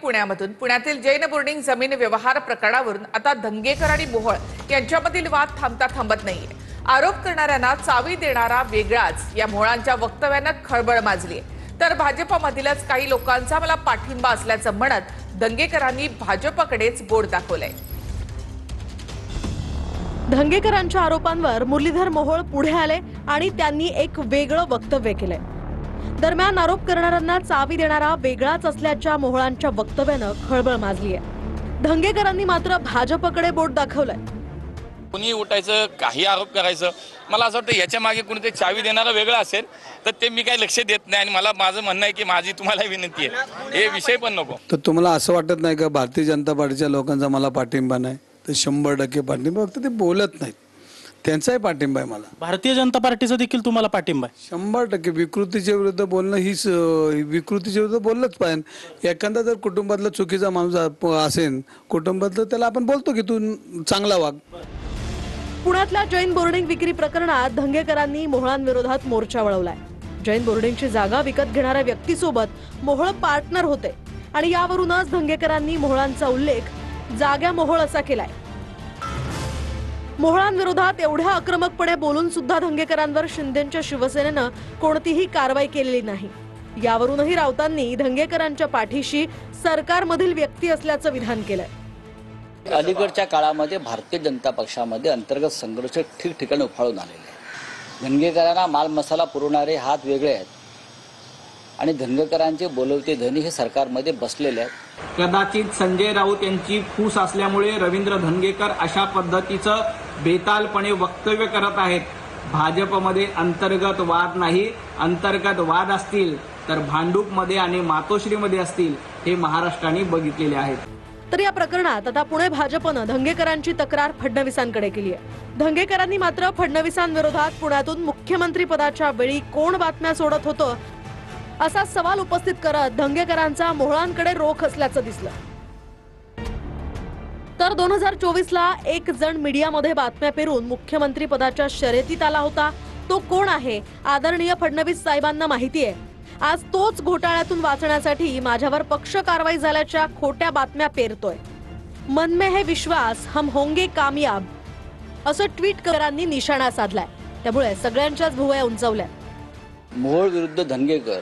पुण्यामधून पुण्यातील जैन बोर्डिंग जमीन व्यवहार प्रकरणावरून आता धंगेकर आणि मोहोळ यांच्यामधील वाद थांबता थांबत नाहीये। आरोप करणाऱ्यांना चावी देणारा वेगळाच या मोहोळांच्या वक्तव्याने खळबळ माजली तर भाजपमधीलच काही लोकांचा मला पाठिंबा असल्याचं म्हणत धंगेकरांनी भाजपकडेच बोट दाखवलंय। धंगेकरांच्या आरोपांवर मुरलीधर मोहोळ पुढे आले आणि त्यांनी एक वेगळं वक्तव्य केलंय। दरम्यान आरोप करणाऱ्यांना चावी देणारा वेगळाच असल्याच्या मोहोळांच्या वक्तव्यानं खळबळ माजली आहे। धंगेकरांनी मात्र भाजपकडे बोट दाखवलंय। कुणी उठायचं काही आरोप करायचं, मला असं वाटतं याच्या मागे कुणीतरी चावी देणारा वेगळा असेल तर ते मी काही लक्ष देत नाही आणि मला माझं म्हणणं आहे की माझी तुम्हाला विनंती आहे हे विषय पण नको। तर तुम्हाला असं वाटत नाही का भारतीय जनता पार्टीच्या लोकांचा मला पाठिंबा नाही? तर 100% पाठिंबा, फक्त ते बोलत नाहीत, त्यांचाही पाठिंबा आहे मला। भारतीय जनता पार्टीचा देखील तुम्हाला पाठिंबा आहे? 100% विकृतीच्या विरुद्ध बोलणं हीच विकृतीच्या विरुद्ध बोललंच पाहिजे। एखादा जर कुटुंबातला चुकीचा माणूस असेल कुटुंबातलं, त्याला आपण बोलतो की तू चांगला वाग। पुण्यातल्या जैन बोर्डिंग विक्री प्रकरणात धंगेकरांनी मोहोळांविरोधात मोर्चा वळवलाय। जैन बोर्डिंगची जागा विकत घेणाऱ्या व्यक्तीसोबत मोहोळ पार्टनर होते आणि यावरूनच धंगेकरांनी मोहोळांचा उल्लेख जाग्या मोहोळ असा केलाय। मोहोळांविरोधात एवढ्या आक्रमकपणे बोलून सुद्धा धंगेकरांवर शिंदेच्या शिवसेनेनं कोणतीही कारवाई केलेली नाही। यावरूनही राऊतांनी धंगेकरांच्या पाठीशी सरकारमधील व्यक्ती असल्याचं विधान केलंय। अलीकडच्या काळामध्ये भारतीय जनता पक्षामध्ये अंतर्गत संघर्ष ठिकठिकाणी उफाळून आलेले आहे। धंगेकरांना माल मसाला पुरवणारे हात वेगळे आहेत आणि धंगेकरांचे बोलवते धनी हे सरकारमध्ये बसलेले आहेत। कदाचित संजय राऊत यांची फूस असल्यामुळे रवींद्र धंगेकर अशा पद्धतीचं बेतालपणे वक्तव्य करत आहेत। भाजपमध्ये अंतर्गत वाद नाही, अंतर्गत वाद असतील तर भांडूपमध्ये आणि मातोश्रीमध्ये असतील हे महाराष्ट्राने बघितलेले आहेत। तर या प्रकरणात आता पुणे भाजपनं धंगेकरांची तक्रार फडणवीसांकडे केली आहे। धंगेकरांनी मात्र फडणवीसांविरोधात पुण्यातून मुख्यमंत्री पदाच्या वेळी कोण बातम्या सोडत होतं असा सवाल उपस्थित करत धंगेकरांचा मोहोळांकडे रोख असल्याचं दिसलं। तर 2024ला एक जण मीडियामध्ये बातम्या पेरून मुख्यमंत्री पदाच्या शर्यतीत आला होता। तो कोण आहे आदरणीय फडणवीस साहेबांना माहिती आहे। आज तोच घोटाळ्यातून वाचण्यासाठी माझ्यावर पक्ष कारवाई झाल्याच्या खोट्या बातम्या पेरतोय। मन में है विश्वास हम होंगे कामयाब असं ट्विट करांनी निशाणा साधलाय। त्यामुळे सगळ्यांच्याच भुवया उंचावल्या। मोहोळ विरुद्ध धंगेकर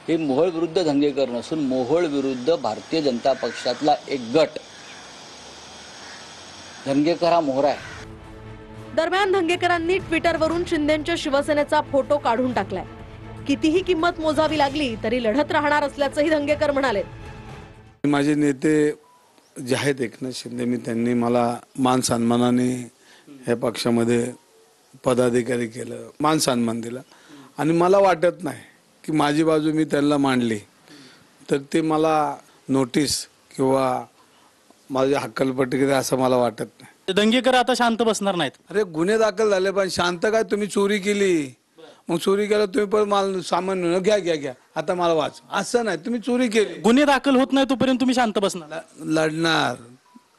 हे मोहोळ विरुद्ध धंगेकर नसून मोहोळ विरुद्ध भारतीय जनता पक्षातला एक गट। धंगेकर हा मोहरा आहे। दरम्यान धंगेकरांनी ट्विटरवरून शिंदेच्या शिवसेनेचा फोटो काढून टाकलाय। कितीही किंमत मोजावी लागली तरी लढत राहणार असल्याचंही धंगेकर म्हणाले। माझे नेते जे आहेत एकनाथ शिंदे, मी त्यांनी मला मान सन्मानाने या पक्षामध्ये पदाधिकारी केलं, मान सन्मान दिला आणि मला वाटत नाही की माझी बाजू मी त्यांना मांडली तर ते मला नोटीस किंवा माझ्या हक्कलपट्टी केली असं मला वाटत नाही। धंगेकर आता शांत बसणार नाहीत? अरे गुन्हे दाखल झाले पण शांत काय? तुम्ही चोरी केली, मग चोरी केलं तुम्ही पण माल सामान घ्या आता मला वाच असं नाही। तुम्ही चोरी केली, गुन्हे दाखल होत नाही तोपर्यंत तुम्ही शांत बसणार? लढणार।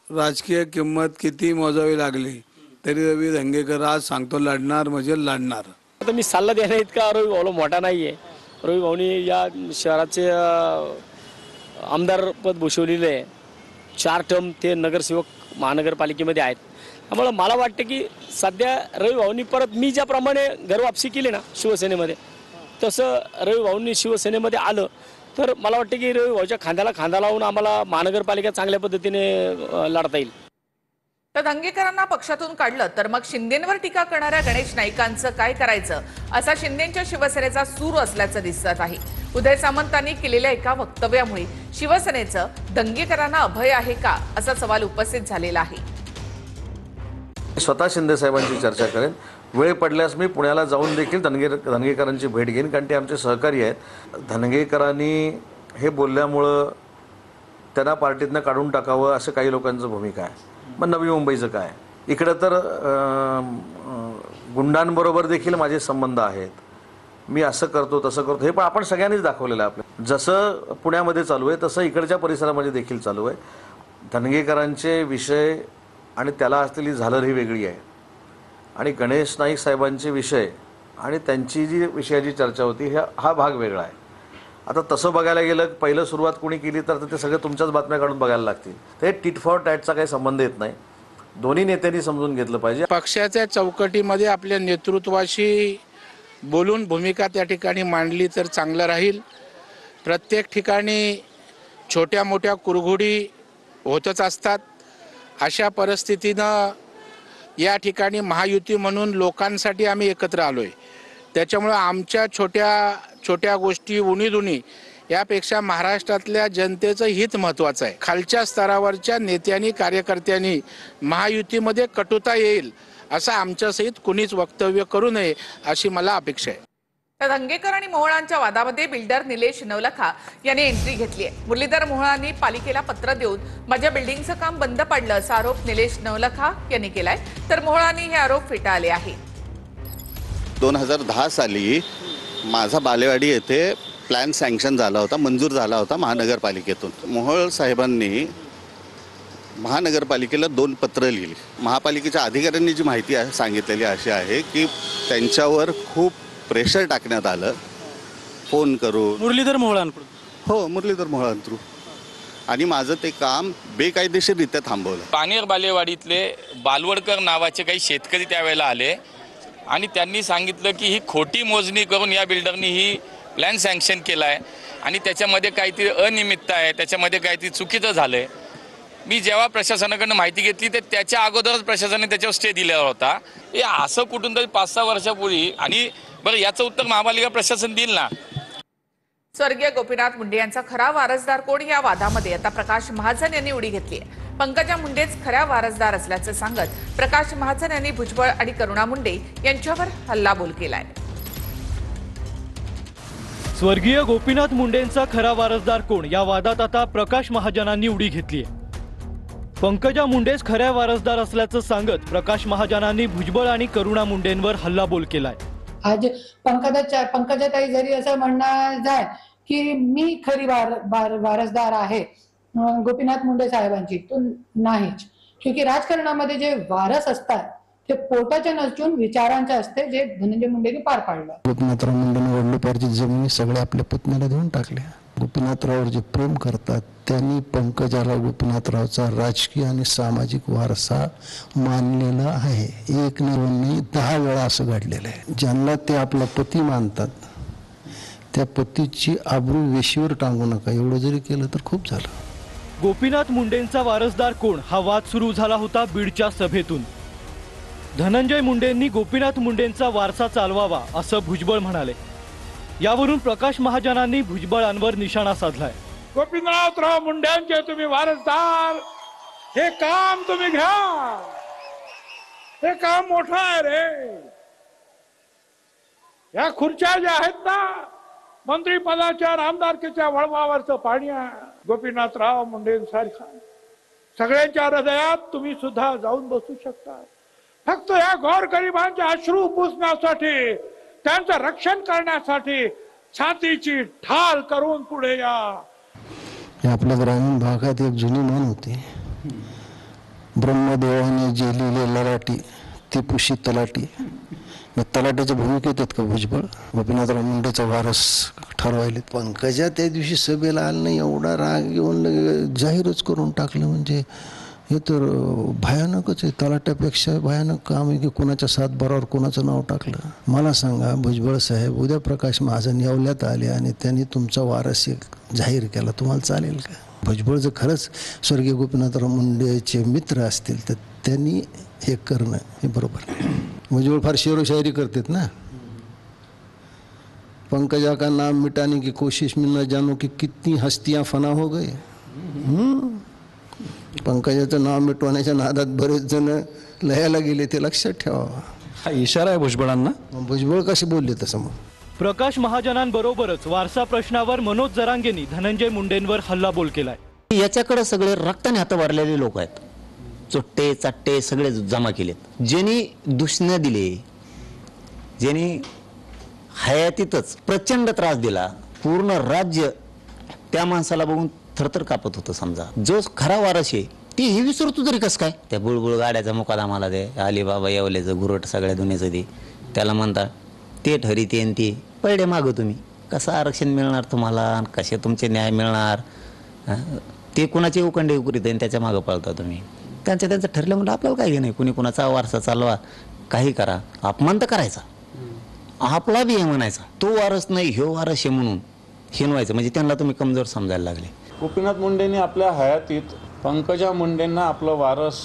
राजकीय किंमत किती मोजावी लागली तरी रवी धंगेकर आज सांगतो लढणार म्हणजे लढणार। आता मी सल्ला देण्या इतका रवी भाऊ मोठा नाहीये। रवी भाऊनी या शहराचे आमदार पद भूषवलेले आहे। 4 टर्म ते नगरसेवक महानगरपालिकेमध्ये आहेत। त्यामुळे मला वाटतं की सध्या रवी भाऊंनी परत मी ज्याप्रमाणे घरवापसी केली ना शिवसेनेमध्ये, तसं रवी भाऊंनी शिवसेनेमध्ये आलं तर मला वाटतं की रवी भाऊच्या खांद्याला खांदा लावून आम्हाला महानगरपालिका चांगल्या पद्धतीने लढता येईल। तर धंगेकरांना पक्षातून काढलं तर मग शिंदेंवर टीका करणाऱ्या गणेश नाईकांचं काय करायचं असा शिंदेच्या शिवसेनेचा सूर असल्याचं दिसत आहे। उदय सामंतांनी केलेल्या एका वक्तव्यामुळे शिवसेनेचं धंगेकरांना अभय आहे का असा सवाल उपस्थित झालेला आहे। स्वतः शिंदे साहेबांची चर्चा करेन, वेळ पडल्यास मी पुण्याला जाऊन देखील धंगेकरांची भेट घेईन, कारण ते आमचे सहकारी आहेत। धंगेकरांनी हे बोलल्यामुळं त्यांना पार्टीतनं काढून टाकावं असं काही लोकांचं भूमिका आहे। मग नवी मुंबईचं काय? इकडं तर गुंडांबरोबर देखील माझे संबंध आहेत। मी असं करतो तसं करतो हे पण आपण सगळ्यांनीच दाखवलेलं आहे। आपलं जसं पुण्यामध्ये चालू आहे तसं इकडच्या परिसरामध्ये देखील चालू आहे। धंगेकरांचे विषय आणि त्याला असलेली झालर ही वेगळी आहे आणि गणेश नाईक साहेबांचे विषय आणि त्यांची जी विषयाची चर्चा होती हा भाग वेगळा आहे। आता तसं बघायला गेलं पहिलं सुरुवात कोणी केली तर ते सगळे तुमच्याच बातम्या काढून बघायला लागतील. ते टिट फॉर टॅटचा काही संबंध येत नाही. दोन्ही नेत्यांनी समजून घेतलं पाहिजे. पक्षाच्या चौकटीमध्ये आपल्या नेतृत्वाशी बोलून भूमिका त्या ठिकाणी मांडली तर चांगलं राहील. प्रत्येक ठिकाणी छोट्या मोठ्या कुरघोडी होतच असतात. अशा परिस्थितीनं या ठिकाणी महायुती म्हणून लोकांसाठी आम्ही एकत्र आलो आहे. त्याच्यामुळं आमच्या छोट्या छोट्या गोष्टी उणीधुणी यापेक्षा महाराष्ट्रातल्या जनतेचं हित महत्त्वाचं आहे. खालच्या स्तरावरच्या नेत्यांनी कार्यकर्त्यांनी महायुतीमध्ये कटुता येईल असं आमच्यासहित कुणीच वक्तव्य करू नये अशी मला अपेक्षा आहे. तर धंगेकर आणि मोहोळांच्या वादामध्ये बिल्डर निलेश नवलखा यांनी एंट्री घेतली आहे. मुरलीधर मोहोळांनी पालिकेला पत्र देऊन माझ्या बिल्डिंगचं काम बंद पडलं असा आरोप निलेश नवलखा यांनी केलाय. तर मोहोळांनी हे आरोप फेटाळले आहेत. 2010 साली माझा बालेवाडी येथे प्लॅन सँक्शन झाला होता, मंजूर झाला होता महानगरपालिकेतून. मोहोळ साहेबांनी महानगरपालिकेला 2 पत्र लिहिली. महापालिकेच्या अधिकाऱ्यांनी जी माहिती सांगितलेली अशी आहे की त्यांच्यावर खूप प्रेशर टाकण्यात आलं फोन करून. मुरलीधर मोहोळांकडून? हो, मुरलीधर मोहोळांकडून. आणि माझं ते काम बेकायदेशीररित्या थांबवलं. पानेर बालेवाडीतले बालवडकर नावाचे काही शेतकरी त्यावेळेला आले आणि त्यांनी सांगितलं की ही खोटी मोजणी करून या बिल्डरनी ही प्लॅन सँक्शन केला आहे आणि त्याच्यामध्ये काहीतरी अनियमितता आहे, त्याच्यामध्ये काहीतरी चुकीचं झालं आहे. मी जेव्हा प्रशासनाकडनं माहिती घेतली तर त्याच्या अगोदरच प्रशासनाने त्याच्यावर स्टे दिलेला होता. हे असं कुठून तरी 5-6 वर्षापूर्वी. आणि बरं, याचं उत्तर महापालिका प्रशासन देईल ना. स्वर्गीय गोपीनाथ मुंडे यांचा खरा वारसदार कोण या वादामध्ये आता प्रकाश महाजन यांनी उडी घेतली आहे. पंकजा मुंडेच खऱ्या वारसदार असल्याचं सांगत प्रकाश महाजन यांनी भुजबळ आणि करुणा मुंडे यांच्यावर हल्लाबोल केलाय. स्वर्गीय गोपीनाथ मुंडेंचा खरा वारसदार कोण या वादात आता प्रकाश महाजनांनी उडी घेतली आहे. पंकजा मुंडेच खऱ्या वारसदार असल्याचं सांगत प्रकाश महाजनांनी भुजबळ आणि करुणा मुंडेंवर हल्लाबोल केलाय. आज पंकजाताई जरी असं म्हणणं जाय की मी खरी वारसदार आहे गोपीनाथ मुंडे साहेबांची, तो नाहीच. क्योंकि राजकारणामध्ये जे वारस असतात ते पोटाचे नसून विचारांचे असते, जे धनंजय मुंडेंनी पार पाडलं. गोपीनाथराव मुंडेंनी वडलोपारची जमिनी सगळ्या आपल्या पत्नीला देऊन टाकल्या. गोपीनाथराववर जे प्रेम करतात त्यांनी पंकजाला गोपीनाथरावचा राजकीय आणि सामाजिक वारसा मानलेला आहे. 1 नाही 10 वेळा असं घडलेलं आहे. ज्यांना ते आपला पती मानतात त्या पतीची आबरू वेशीवर टांगू नका, एवढं जरी केलं तर खूप झालं. गोपीनाथ मुंडेंचा वारसदार कोण हा वाद सुरू झाला होता बीडच्या सभेतून. धनंजय मुंडेंनी गोपीनाथ मुंडेंचा वारसा चालवावा असं भुजबळ म्हणाले. यावरून प्रकाश महाजनांनी भुजबळांवर निशाणा साधलाय. गोपीनाथराव मुंडेंचे तुम्ही वारसदार, हे काम तुम्ही घ्या. हे काम मोठं आहे रे. या खुर्च्या ज्या आहेत ना, मंत्रिपदाच्या आमदारकीच्या वळवावरचं पाणी आहे. गोपीनाथराव मुंडेंसारखा सगळ्यांच्या हृदयात तुम्ही सुद्धा जाऊन बसू शकता. फक्त या गोरगरिबांचे अश्रू पुसण्यासाठी, त्यांचं रक्षण करण्यासाठी छातीची ढाल करून पुढे या. आपल्या ग्रामीण भागात एक जुनी म्हण होती, ब्रह्मदेवाने जे लिहिले ललाटी ते पुशी तलाटी. तलाट्याच्या भूमिकेत आहेत का भुजबळ? गोपीनाथराव मुंडेचा वारस ठरवायले. पंकजा त्या दिवशी सभेला आलं नाही, एवढा राग येऊन जाहीरच करून टाकलं. म्हणजे हे तर भयानकच आहे. तलाट्यापेक्षा भयानक काम आहे की कोणाच्या सातबारावर कोणाचं नाव टाकलं. मला सांगा भुजबळ साहेब, उद्या प्रकाश महाजन येवल्यात आले आणि त्यांनी तुमचा वारस जाहीर केला, तुम्हाला चालेल का? भुजबळ जर खरंच स्वर्गीय गोपीनाथराव मुंडेचे मित्र असतील तर त्यांनी हे करणं हे बरोबर. भुजबळ फार शेरोशायरी करतात ना. पंकजा का नाम मिटाने की कोशिश में न जानो कि कितनी हस्तियां फना हो गए. पंकजाचं नाव मिटवण्याच्या नादात बरेच जण लयाला गेले, ते लक्षात ठेवावा. हा इशारा आहे भुजबळांना. भुजबळ कसे बोलले तसं मग. प्रकाश महाजनांबरोबरच वारसा प्रश्नावर मनोज जरांगेंनी धनंजय मुंडेंवर हल्लाबोल केलाय. याच्याकडे सगळे रक्ताने हात भरलेले लोक आहेत. चोट्टे चाट्टे सगळे जमा केलेत. ज्यांनी दूषण दिले, ज्यांनी हयातीतच प्रचंड त्रास दिला, पूर्ण राज्य त्या माणसाला बघून थरथर कापत होतं. समजा जो खरा वारस आहे ती हे विसरतो तरी कसं काय? त्या बुळबुळ गाड्याचा मुकादामाला दे, अलिबाबा येवल्याचं गुरट सगळ्या दुनियाचं दे, त्याला म्हणता ते ठरी ते ती पडे मागं तुम्ही. कसं आरक्षण मिळणार तुम्हाला, कसे तुमचे न्याय मिळणार, ते कुणाची उकंडे उकरीत आहे त्याच्या मागं पळता तुम्ही. त्यांचं ठरलं म्हणजे आपल्याला काही नाही, कुणी कुणाचा वारसा चालवा, काही करा, अपमान तर करायचा, आपला बी हे म्हणायचा, तो वारस नाही ह्यो वारस आहे म्हणून हिनवायचं, म्हणजे त्यांना तुम्ही कमजोर समजायला लागले. गोपीनाथ मुंडेंनी आपल्या हयातीत पंकजा मुंडेंना आपलं वारस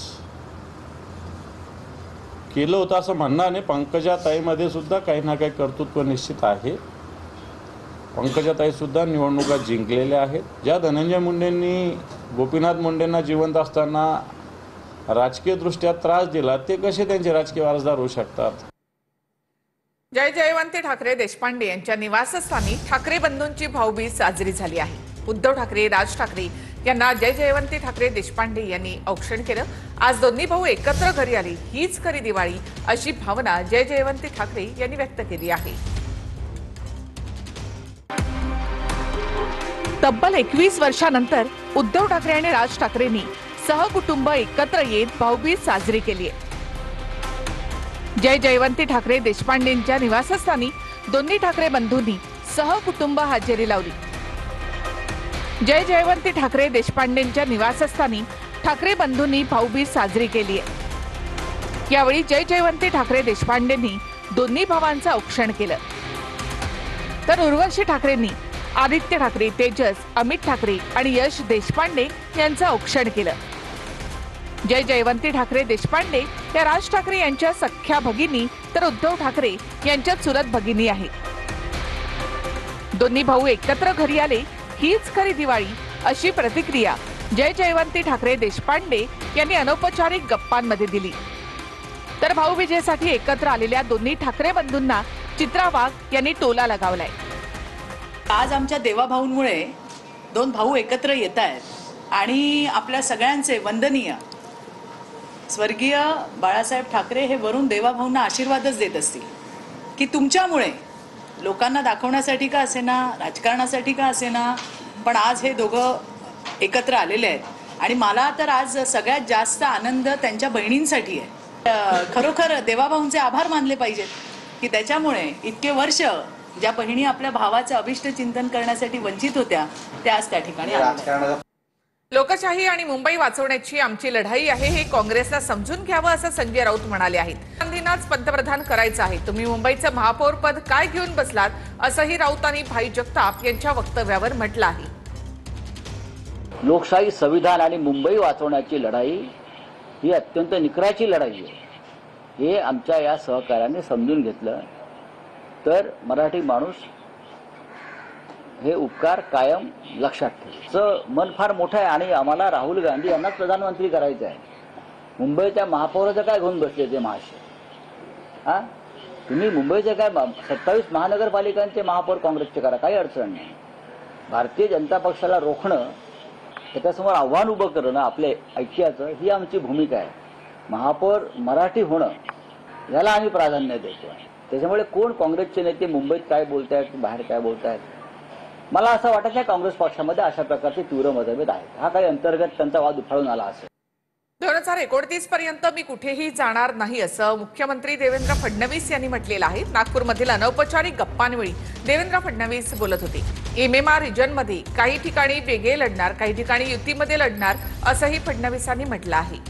केलं होतं असं म्हणणं, आणि पंकजाताईमध्ये सुद्धा काही ना काही कर्तृत्व निश्चित आहे. पंकजाताई सुद्धा निवडणुका जिंकलेल्या आहेत. ज्या धनंजय मुंडेंनी गोपीनाथ मुंडेंना जिवंत असताना राजकीयदृष्ट्या त्रास दिला, ते कसे त्यांचे राजकीय वारसदार होऊ शकतात. जय जयवंती ठाकरे देशपांडे यांच्या निवासस्थानी ठाकरे बंधूंची भाऊबीज साजरी झाली आहे. उद्धव ठाकरे, राज ठाकरे यांना जय जयवंती ठाकरे देशपांडे यांनी औक्षण केलं. आज दोन्ही भाऊ एकत्र घरी आले, हीच खरी दिवाळी अशी भावना जय जयवंती ठाकरे यांनी व्यक्त केली आहे. तब्बल 21 वर्षानंतर उद्धव ठाकरे आणि राज ठाकरेंनी सहकुटुंब एकत्र येत भाऊबीज साजरी केली आहे. जय जयवंती ठाकरे देशपांडेंच्या निवासस्थानी दोन्ही ठाकरे बंधूंनी सहकुटुंब हजेरी लावली. जय जयवंती ठाकरे देशपांडेंच्या निवासस्थानी ठाकरे बंधूंनी भाऊबीज साजरी केली आहे. यावेळी जय जयवंती ठाकरे देशपांडेंनी दोन्ही भावांचं औक्षण केलं, तर उर्वशी ठाकरेंनी आदित्य ठाकरे, तेजस, अमित ठाकरे आणि यश देशपांडे यांचं औक्षण केलं. जय जयवंती ठाकरे देशपांडे या राज ठाकरे यांच्या सख्ख्या भगिनी, तर उद्धव ठाकरे यांच्या चुलत भगिनी आहेत. दोन्ही भाऊ एकत्र घरी आले, हीच खरी दिवाळी अशी प्रतिक्रिया जय जयवंती ठाकरे देशपांडे यांनी अनौपचारिक गप्पांमध्ये दिली. तर भाऊबीजेसाठी एकत्र आलेल्या दोन्ही ठाकरे बंधूंना चित्रा वाघ यांनी टोला लगावलाय. आज आमच्या देवाभाऊंमुळे दोन भाऊ एकत्र येत आहेत आणि आपल्या सगळ्यांचे वंदनीय स्वर्गीय बाळासाहेब ठाकरे हे वरून देवाभाऊंना आशीर्वादच देत असतील की तुमच्यामुळे लोकांना दाखवण्यासाठी का असेना, राजकारणासाठी का असेना, पण आज हे दोघं एकत्र आलेले आहेत. आणि मला तर आज सगळ्यात जास्त आनंद त्यांच्या बहिणींसाठी आहे. खरोखर देवाभाऊंचे आभार मानले पाहिजेत की त्याच्यामुळे इतके वर्ष ज्या बहिणी आपल्या भावाचं अभिष्ट चिंतन करण्यासाठी वंचित होत्या त्या आज त्या ठिकाणी आल्या. लोकशाही आणि मुंबई वाचवण्याची आमची लढाई आहे, हे काँग्रेसला समजून घ्यावं असं संजय राऊत म्हणाले आहेत. गांधींनाच पंतप्रधान करायचं आहे, तुम्ही मुंबईचं महापौर पद काय घेऊन बसलात असंही राऊतांनी भाई जगताप यांच्या वक्तव्यावर म्हटलं आहे. लोकशाही, संविधान आणि मुंबई वाचवण्याची लढाई ही अत्यंत निकराची लढाई आहे. हे आमच्या या सहकार्याने समजून घेतलं तर मराठी माणूस हे उपकार कायम लक्षात ठेवतं. मन फार मोठं आहे आणि आम्हाला राहुल गांधी यांनाच प्रधानमंत्री करायचं आहे. मुंबईच्या महापौराचं काय घेऊन बसले ते महाशय? तुम्ही मुंबईचे काय 27 महानगरपालिकांचे महापौर काँग्रेसचे करा, काही अडचण नाही. भारतीय जनता पक्षाला रोखणं, त्याच्यासमोर आव्हान उभं करणं आपल्या ऐक्याचं, ही आमची भूमिका आहे. महापौर मराठी होणं याला आम्ही प्राधान्य देतो. त्याच्यामुळे कोण काँग्रेसचे नेते मुंबईत काय बोलतायत, बाहेर काय बोलतायत, मला असं वाटत नाही काँग्रेस पक्षामध्ये अशा प्रकारचे तीव्र मतभेद आहेत. हा काही अंतर्गत त्यांचा वाद उफाळून आला असेल. 2029 पर्यंत मी कुठेही जाणार नाही असं मुख्यमंत्री देवेंद्र फडणवीस यांनी म्हटलेलं आहे. नागपूरमधील अनौपचारिक गप्पांवेळी देवेंद्र फडणवीस बोलत होते. MMR रिजनमध्ये काही ठिकाणी वेगळे लढणार, काही ठिकाणी युतीमध्ये लढणार असंही फडणवीसांनी म्हटलं आहे.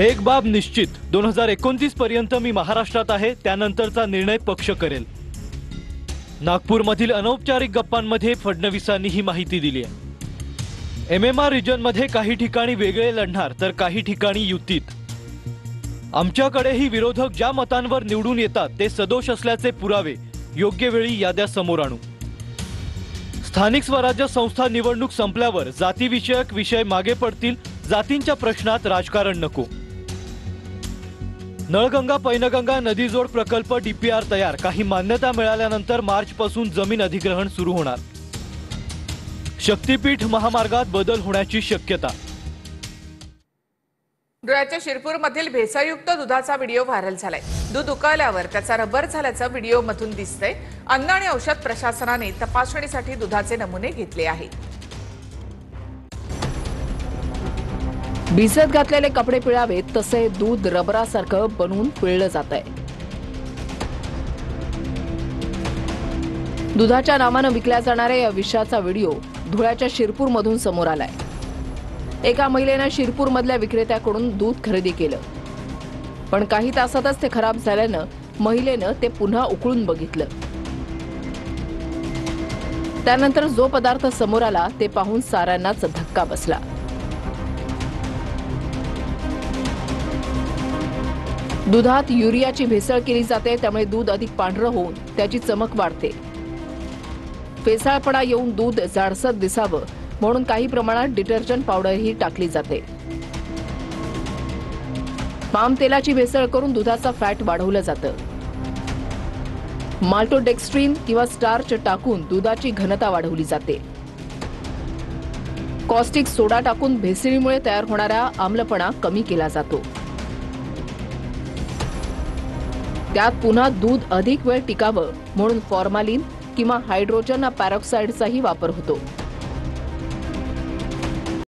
एक बाब निश्चित, 2029 पर्यंत मी महाराष्ट्रात आहे, त्यानंतरचा निर्णय पक्ष करेल. नागपूरमधील अनौपचारिक गप्पांमध्ये फडणवीसांनी ही माहिती दिली आहे. MMR रिजनमध्ये काही ठिकाणी वेगळे लढणार तर काही ठिकाणी युतीत. आमच्याकडेही विरोधक ज्या मतांवर निवडून येतात ते सदोष असल्याचे पुरावे योग्य वेळी याद्या समोर आणू. स्थानिक स्वराज्य संस्था निवडणूक संपल्यावर जातीविषयक विषय मागे पडतील, जातींच्या प्रश्नात राजकारण नको. नळगंगा पैनगंगा नदीजोड प्रकल्प DPR तयार, काही मान्यता मिळाल्यानंतर मार्चपासून जमीन अधिग्रहण सुरू होणार. शक्तीपीठ महामार्गात बदल होण्याची शक्यता. धुळ्याच्या शिरपूरमधील भेसळयुक्त दुधाचा व्हिडिओ व्हायरल झालाय. दूध उकळल्यावर त्याचा रबर झाल्याचं व्हिडिओमधून दिसतंय. अन्न आणि औषध प्रशासनाने तपासणीसाठी दुधाचे नमुने घेतले आहेत. भिजत घातलेले कपडे पिळावेत तसे दूध रबरासारखं बनवून पिळलं जात आहे. दुधाच्या नावानं विकल्या जाणाऱ्या या विषाचा व्हिडिओ धुळ्याच्या शिरपूरमधून समोर आलाय. एका महिलेनं शिरपूरमधल्या विक्रेत्याकडून दूध खरेदी केलं, पण काही तासातच ते खराब झाल्यानं महिलेनं ते पुन्हा उकळून बघितलं. त्यानंतर जो पदार्थ समोर आला ते पाहून साऱ्यांनाच धक्का बसला. दुधात युरियाची भेसळ केली जाते, त्यामुळे दूध अधिक पांढरं होऊन त्याची चमक वाढते. फेसाळपणा येऊन दूध जाडसर दिसावं म्हणून काही प्रमाणात डिटर्जंट पावडरही टाकली जाते. पाम तेलाची भेसळ करून दुधाचा फॅट वाढवलं जातं. माल्टोडेक्स्ट्रीन किंवा स्टार्च टाकून दुधाची घनता वाढवली जाते. कॉस्टिक सोडा टाकून भेसळीमुळे तयार होणारा आम्लपणा कमी केला जातो. त्यात पुन्हा दूध अधिक वेळ टिकावं म्हणून फॉर्मालिन किंवा हायड्रोजन पॅरॉक्साईडचाही वापर होतो.